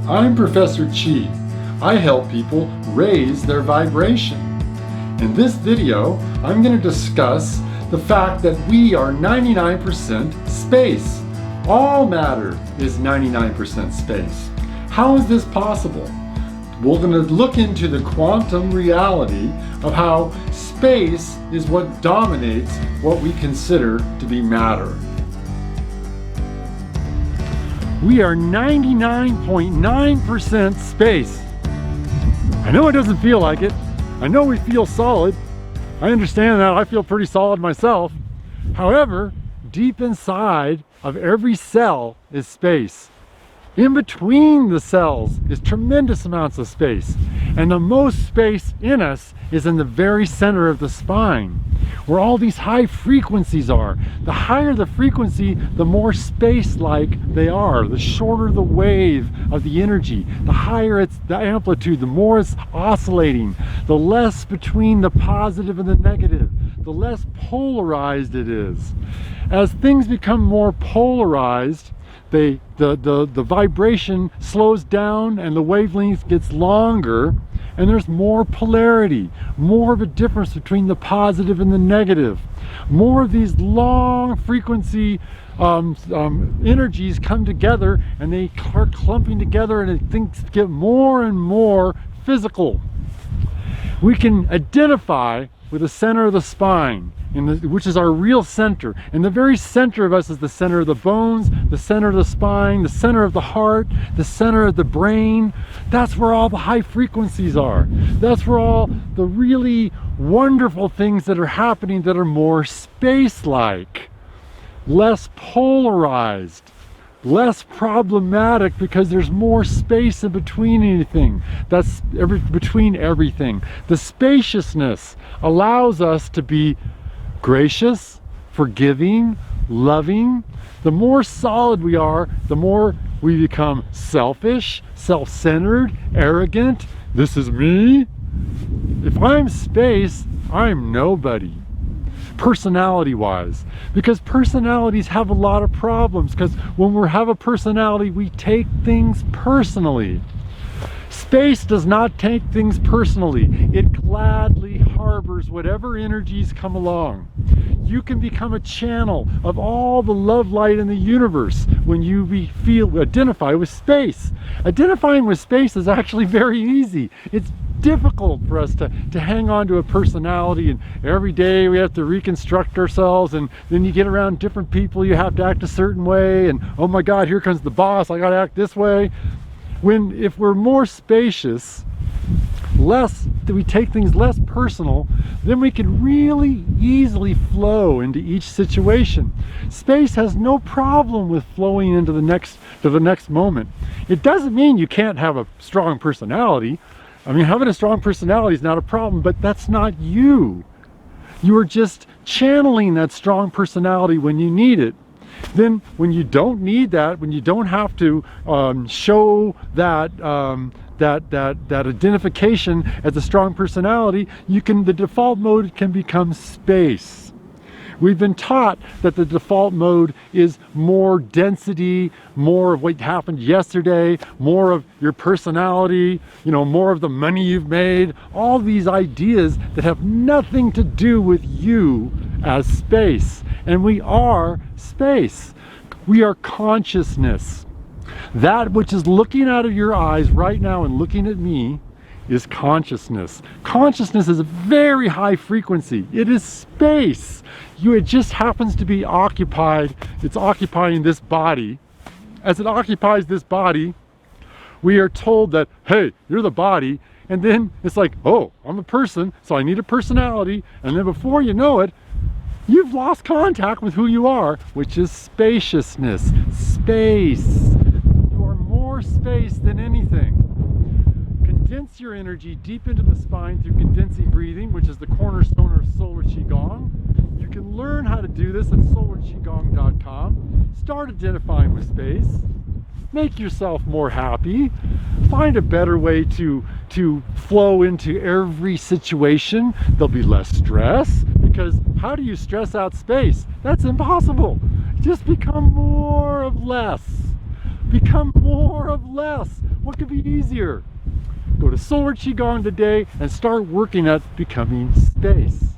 I'm Professor Chi. I help people raise their vibration. In this video, I'm going to discuss the fact that we are 99% space. All matter is 99% space. How is this possible? We're going to look into the quantum reality of how space is what dominates what we consider to be matter. We are 99.9% space. I know it doesn't feel like it. I know we feel solid. I understand that. I feel pretty solid myself. However, deep inside of every cell is space. In between the cells is tremendous amounts of space. And the most space in us is in the very center of the spine, where all these high frequencies are. The higher the frequency, the more space-like they are. The shorter the wave of the energy, the higher it's the amplitude, the more it's oscillating, the less between the positive and the negative, the less polarized it is. As things become more polarized, the vibration slows down and the wavelength gets longer, and there's more polarity, more of a difference between the positive and the negative. More of these long frequency energies come together, and they start clumping together, and things get more and more physical. We can identify with the center of the spine, which is our real center. And the very center of us is the center of the bones, the center of the spine, the center of the heart, the center of the brain. That's where all the high frequencies are. That's where all the really wonderful things that are happening that are more space-like, less polarized, less problematic, because there's more space in between anything. That's between everything. The spaciousness allows us to be gracious, forgiving, loving. The more solid we are, the more we become selfish, self-centered, arrogant. This is me. If I'm space, I'm nobody. Personality-wise, because personalities have a lot of problems, because when we have a personality, we take things personally. Space does not take things personally. It gladly harbors whatever energies come along. You can become a channel of all the love light in the universe when you identify with space. Identifying with space is actually very easy. It's difficult for us to hang on to a personality, and every day we have to reconstruct ourselves, and then you get around different people, you have to act a certain way, and oh my God, here comes the boss, I gotta act this way. If we're more spacious, we take things less personal, then we can really easily flow into each situation. Space has no problem with flowing into the next moment. It doesn't mean you can't have a strong personality. I mean, having a strong personality is not a problem, but that's not you. You are just channeling that strong personality when you need it. Then when you don't need that, when you don't have to show that identification as a strong personality, the default mode can become space. We've been taught that the default mode is more density, more of what happened yesterday, more of your personality, more of the money you've made, all these ideas that have nothing to do with you as space. And we are space. We are consciousness. That which is looking out of your eyes right now and looking at me is consciousness. Consciousness is a very high frequency. It is space. It just happens to be occupied. It's occupying this body. As it occupies this body, we are told that, hey, you're the body. And then it's like, oh, I'm a person, so I need a personality. And then before you know it, you've lost contact with who you are, which is spaciousness. Space. You are more space than anything. Condense your energy deep into the spine through condensing breathing, which is the cornerstone of Solar Qigong. You can learn how to do this at solarqigong.com. Start identifying with space. Make yourself more happy. Find a better way to flow into every situation. There'll be less stress, because how do you stress out space? That's impossible. Just become more of less. Become more of less. What could be easier? Go to Solar Qigong today and start working at becoming space.